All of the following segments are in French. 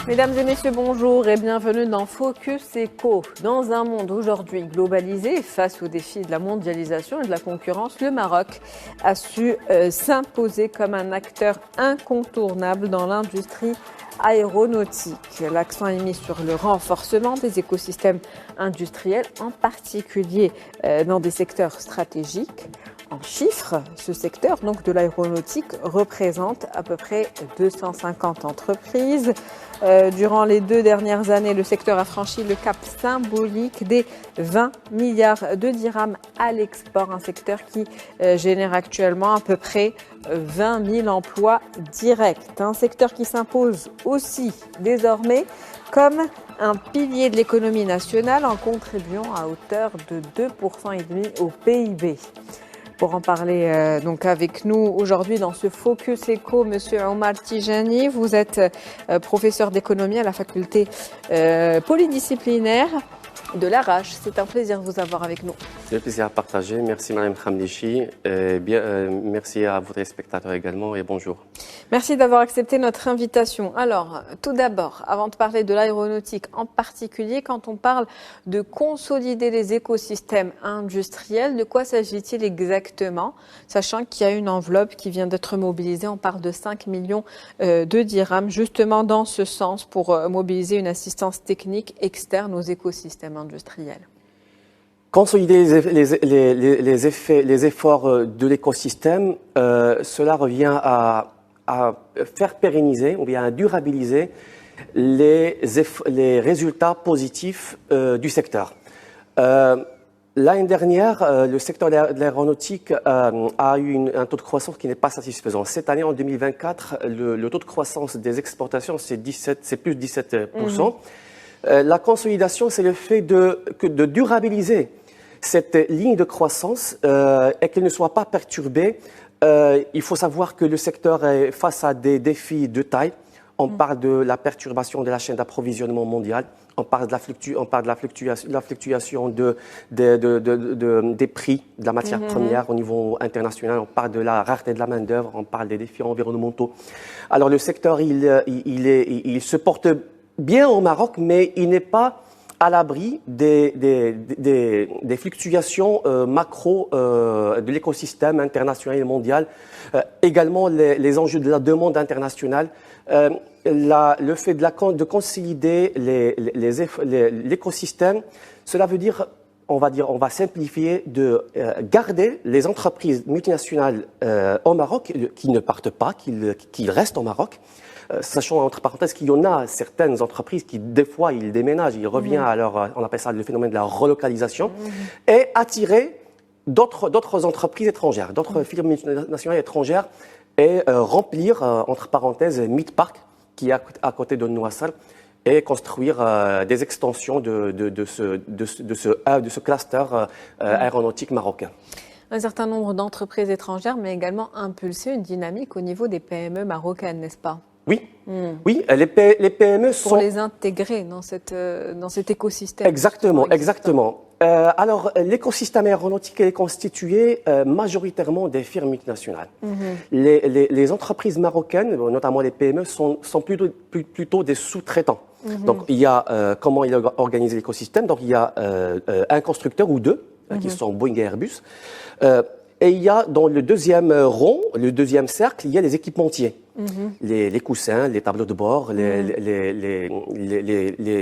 Mesdames et messieurs, bonjour et bienvenue dans Focus Eco. Dans un monde aujourd'hui globalisé, face aux défis de la mondialisation et de la concurrence, le Maroc a su s'imposer comme un acteur incontournable dans l'industrie aéronautique. L'accent est mis sur le renforcement des écosystèmes industriels, en particulier dans des secteurs stratégiques. En chiffres, ce secteur donc de l'aéronautique représente à peu près 250 entreprises. Durant les 2 dernières années, le secteur a franchi le cap symbolique des 20 milliards de dirhams à l'export, un secteur qui génère actuellement à peu près 20 000 emplois directs. Un secteur qui s'impose aussi désormais comme un pilier de l'économie nationale en contribuant à hauteur de 2,5% au PIB. Pour en parler donc avec nous aujourd'hui dans ce Focus Eco, Monsieur Omar Tijani, vous êtes professeur d'économie à la faculté polydisciplinaire de l'Arrache. C'est un plaisir de vous avoir avec nous. C'est un plaisir à partager. Merci Mme Khamlichi. Merci à vos téléspectateurs également et bonjour. Merci d'avoir accepté notre invitation. Alors, tout d'abord, avant de parler de l'aéronautique en particulier, quand on parle de consolider les écosystèmes industriels, de quoi s'agit-il exactement? Sachant qu'il y a une enveloppe qui vient d'être mobilisée, on parle de 5 millions de dirhams, justement dans ce sens, pour mobiliser une assistance technique externe aux écosystèmes industriels. Consolider les efforts de l'écosystème, cela revient à faire pérenniser ou bien à durabiliser les résultats positifs du secteur. L'année dernière, le secteur de l'aéronautique a eu un taux de croissance qui n'est pas satisfaisant. Cette année, en 2024, le taux de croissance des exportations, c'est plus de 17%. La consolidation, c'est le fait de durabiliser cette ligne de croissance et qu'elle ne soit pas perturbée. Il faut savoir que le secteur est face à des défis de taille. On parle de la perturbation de la chaîne d'approvisionnement mondiale. On parle de la fluctuation des prix de la matière première au niveau international. On parle de la rareté de la main-d'œuvre. On parle des défis environnementaux. Alors le secteur, il se porte bien au Maroc, mais il n'est pas à l'abri des fluctuations macro de l'écosystème international et mondial. Également les enjeux de la demande internationale. Le fait de consolider l'écosystème, cela veut dire, on va simplifier, de garder les entreprises multinationales au Maroc, qui ne partent pas, qui restent au Maroc. Sachant entre parenthèses qu'il y en a certaines entreprises qui, des fois, ils déménagent, ils reviennent à on appelle ça le phénomène de la relocalisation, et attirer d'autres entreprises étrangères, d'autres firmes multinationales étrangères, et remplir, entre parenthèses, Midpark, qui est à côté de Nouassar, et construire des extensions de ce cluster aéronautique marocain. Un certain nombre d'entreprises étrangères, mais également impulser une dynamique au niveau des PME marocaines, n'est-ce pas? Oui, oui, les PME sont... Pour les intégrer dans cet écosystème. Exactement. Alors, l'écosystème aéronautique est constitué majoritairement des firmes multinationales. Les entreprises marocaines, notamment les PME, sont plutôt des sous-traitants. Donc, il y a comment il est organisé l'écosystème. Donc, il y a un constructeur ou deux, qui sont Boeing et Airbus. Et il y a dans le deuxième rond, le deuxième cercle, il y a les équipementiers. Les coussins, les tableaux de bord, les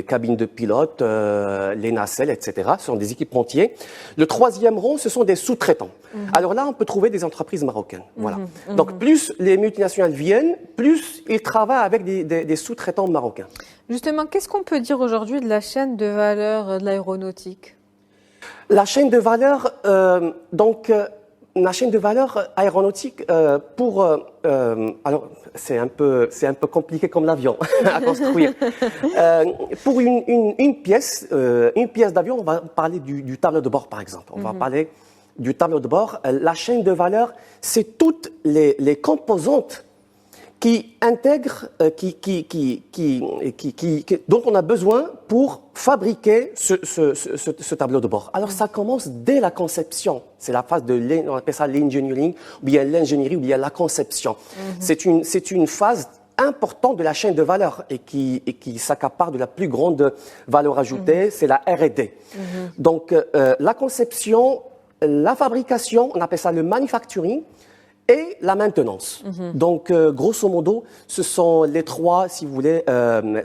cabines de pilote, les nacelles, etc. Ce sont des équipementiers. Le troisième rond, ce sont des sous-traitants. Alors là, on peut trouver des entreprises marocaines. Voilà. Donc plus les multinationales viennent, plus ils travaillent avec des sous-traitants marocains. Justement, qu'est-ce qu'on peut dire aujourd'hui de la chaîne de valeur de l'aéronautique? La chaîne de valeur, la chaîne de valeur aéronautique alors c'est un peu compliqué comme l'avion à construire. Pour une pièce d'avion, on va parler du tableau de bord par exemple. On va parler du tableau de bord. La chaîne de valeur, c'est toutes les composantes qui intègrent, dont on a besoin pour fabriquer ce tableau de bord. Alors ça commence dès la conception. C'est la phase on appelle ça l'engineering, ou bien l'ingénierie, ou bien la conception. C'est une phase important de la chaîne de valeur et qui s'accapare de la plus grande valeur ajoutée, c'est la R&D. Donc, la conception, la fabrication, on appelle ça le manufacturing, et la maintenance. Donc, grosso modo, ce sont les trois, si vous voulez,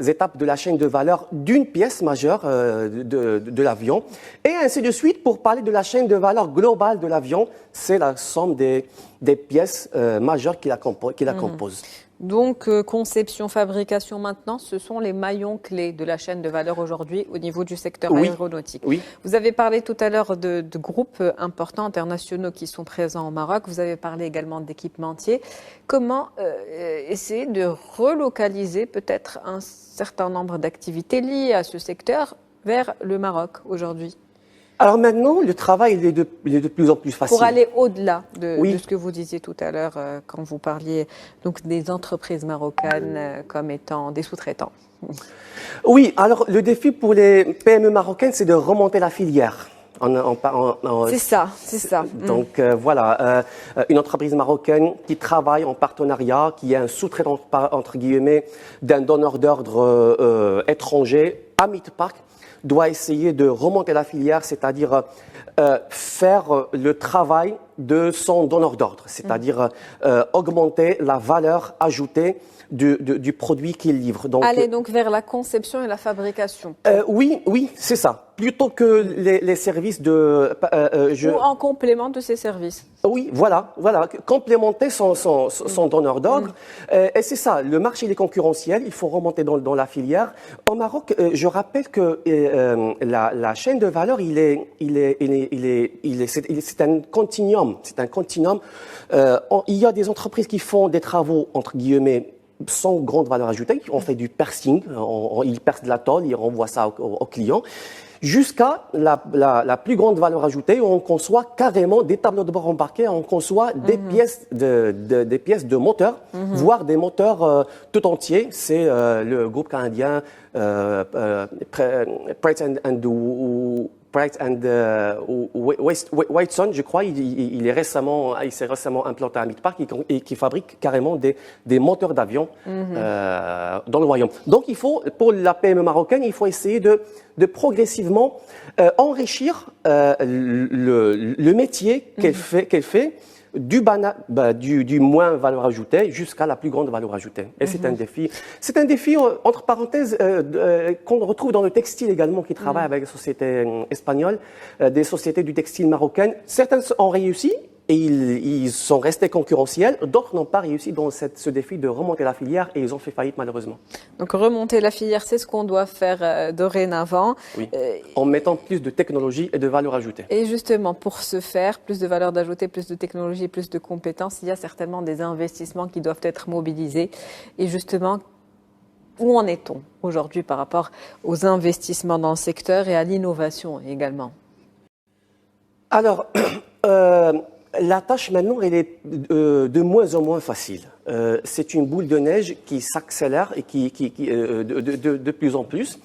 étapes de la chaîne de valeur d'une pièce majeure de l'avion. Et ainsi de suite, pour parler de la chaîne de valeur globale de l'avion, c'est la somme des pièces majeures qui la composent. Donc, conception, fabrication, maintenance, ce sont les maillons clés de la chaîne de valeur aujourd'hui au niveau du secteur aéronautique. Oui. Vous avez parlé tout à l'heure de groupes importants internationaux qui sont présents au Maroc. Vous avez parlé également d'équipementiers. Comment essayer de relocaliser peut-être un certain nombre d'activités liées à ce secteur vers le Maroc aujourd'hui? Alors maintenant, le travail il est de plus en plus facile. Pour aller au-delà de ce que vous disiez tout à l'heure quand vous parliez donc des entreprises marocaines comme étant des sous-traitants. Oui, alors le défi pour les PME marocaines, c'est de remonter la filière. C'est ça. Donc voilà, une entreprise marocaine qui travaille en partenariat, qui est un sous-traitant entre guillemets d'un donneur d'ordre étranger à Midpark, doit essayer de remonter la filière, c'est-à-dire faire le travail de son donneur d'ordre, c'est-à-dire augmenter la valeur ajoutée du produit qu'il livre. Donc, aller donc vers la conception et la fabrication. Oui, c'est ça. Plutôt que les services de... Ou en complément de ces services. Oui, voilà. Complémenter son donneur d'ordre. Et c'est ça, le marché il est concurrentiel, il faut remonter dans la filière. Au Maroc, je rappelle que la chaîne de valeur, c'est un continuum. C'est un continuum. Il y a des entreprises qui font des travaux, entre guillemets, sans grande valeur ajoutée. On fait du piercing, ils percent de la tôle, ils renvoient ça aux clients, jusqu'à la plus grande valeur ajoutée où on conçoit carrément des tableaux de bord embarqués, on conçoit des pièces de moteurs, voire des moteurs tout entiers. C'est le groupe canadien Pratt Whitson, je crois, il s'est récemment implanté à Midpark et qui fabrique carrément des moteurs d'avion dans le royaume. Donc, pour la PME marocaine, il faut essayer de progressivement enrichir le métier qu'elle fait du moins valeur ajoutée jusqu'à la plus grande valeur ajoutée. Et c'est un défi. C'est un défi, entre parenthèses, qu'on retrouve dans le textile également, qui travaille avec des sociétés espagnoles, des sociétés du textile marocaines. Certaines ont réussi et ils sont restés concurrentiels. D'autres n'ont pas réussi dans ce défi de remonter la filière et ils ont fait faillite malheureusement. Donc remonter la filière, c'est ce qu'on doit faire dorénavant. Oui. En mettant plus de technologie et de valeur ajoutée. Et justement, pour ce faire, plus de valeur ajoutée, plus de technologie, plus de compétences, il y a certainement des investissements qui doivent être mobilisés. Et justement, où en est-on aujourd'hui par rapport aux investissements dans le secteur et à l'innovation également? Alors, la tâche maintenant, elle est de moins en moins facile. C'est une boule de neige qui s'accélère et de plus en plus.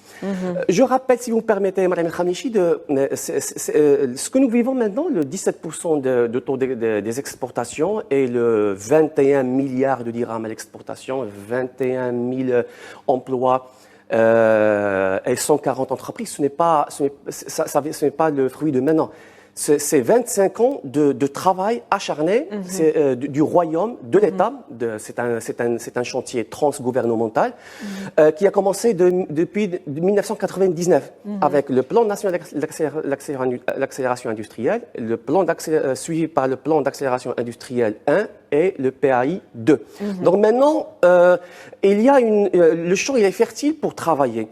Je rappelle, si vous me permettez, Madame Khamichi, ce que nous vivons maintenant, le 17% de taux des exportations et le 21 milliards de dirhams à l'exportation, 21 000 emplois et 140 entreprises, ce n'est pas le fruit de maintenant. C'est 25 ans de travail acharné du royaume, de l'État. C'est un chantier transgouvernemental qui a commencé depuis 1999 avec le plan national d'accélération industrielle, suivi par le plan d'accélération industrielle 1 et le PAI 2. Donc maintenant, le champ il est fertile pour travailler.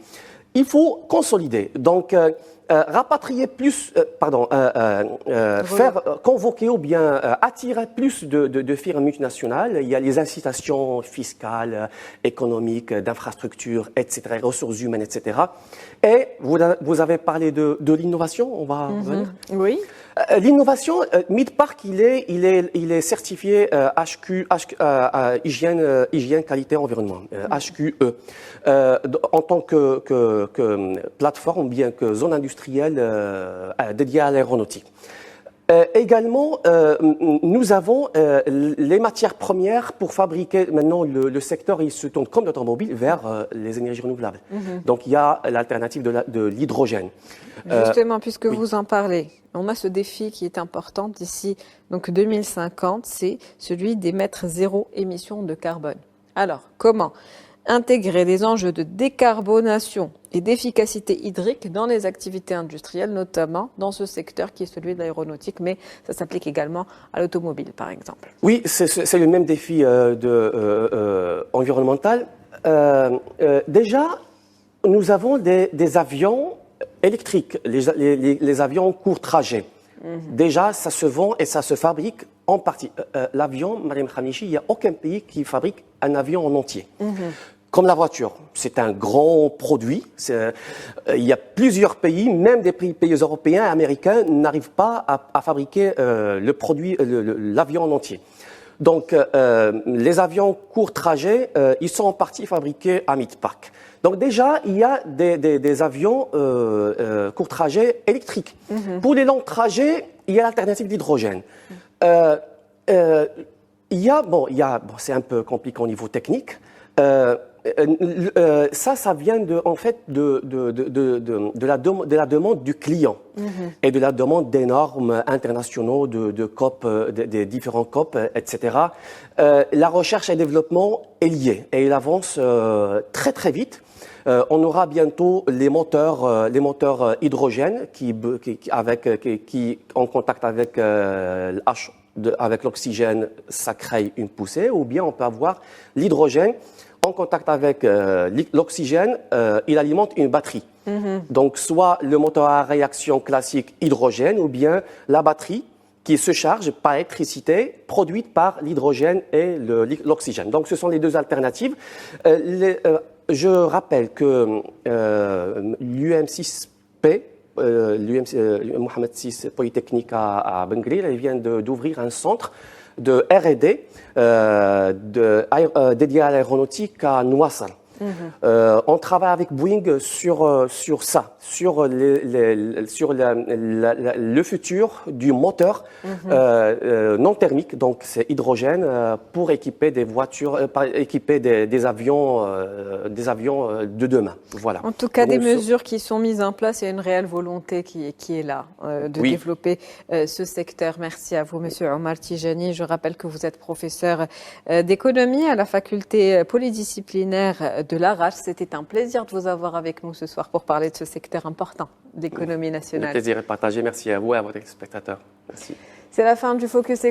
Il faut consolider. Donc, rapatrier plus, faire convoquer ou bien attirer plus de firmes multinationales. Il y a les incitations fiscales, économiques, d'infrastructures, etc., ressources humaines, etc. Et vous avez parlé de l'innovation. On va revenir. Oui. L'innovation, Midpark, il est certifié hygiène, qualité, environnement, HQE. En tant que plateforme, bien que zone industrielle dédiée à l'aéronautique. Également, nous avons les matières premières pour fabriquer. Maintenant, le secteur il se tourne comme l'automobile vers les énergies renouvelables. Donc, il y a l'alternative de l'hydrogène. Justement, puisque oui. vous en parlez, on a ce défi qui est important d'ici donc 2050, c'est celui d'émettre zéro émission de carbone. Alors, comment intégrer les enjeux de décarbonation et d'efficacité hydrique dans les activités industrielles, notamment dans ce secteur qui est celui de l'aéronautique, mais ça s'applique également à l'automobile, par exemple. Oui, c'est le même défi environnemental. Déjà, nous avons des avions électriques, les avions court trajet. Déjà, ça se vend et ça se fabrique en partie. L'avion, Mariam Khamichi, il n'y a aucun pays qui fabrique un avion en entier. Comme la voiture, c'est un grand produit. Il y a plusieurs pays, même des pays européens et américains, n'arrivent pas à fabriquer le produit, l'avion en entier. Donc, les avions court trajet, ils sont en partie fabriqués à Midpark. Donc déjà, il y a des avions court trajet électriques. Pour les longs trajets, il y a l'alternative d'hydrogène. C'est un peu compliqué au niveau technique. Ça vient en fait de la demande du client et de la demande des normes internationaux de COP, des différents COP, etc. La recherche et le développement est lié et il avance très très vite. On aura bientôt les moteurs hydrogène qui en contact avec avec l'oxygène, ça crée une poussée, ou bien on peut avoir l'hydrogène en contact avec l'oxygène, il alimente une batterie. Donc, soit le moteur à réaction classique hydrogène, ou bien la batterie qui se charge par électricité produite par l'hydrogène et l'oxygène. Donc, ce sont les deux alternatives. Je rappelle que l'UM6P, Mohamed VI Polytechnique à Benguir, elle vient d'ouvrir un centre de R&D dédié à l'aéronautique à Nouassal. On travaille avec Boeing sur ça, sur le futur du moteur non thermique, donc c'est hydrogène, pour équiper des voitures, équiper des avions de demain. Voilà. En tout cas, des mesures qui sont mises en place, il y a une réelle volonté qui est là de développer ce secteur. Merci à vous, Monsieur Omar Tijani. Je rappelle que vous êtes professeur d'économie à la faculté polydisciplinaire de l'Arrache. C'était un plaisir de vous avoir avec nous ce soir pour parler de ce secteur important d'économie nationale. Le plaisir est partagé. Merci à vous et à vos spectateurs. Merci. C'est la fin du Focus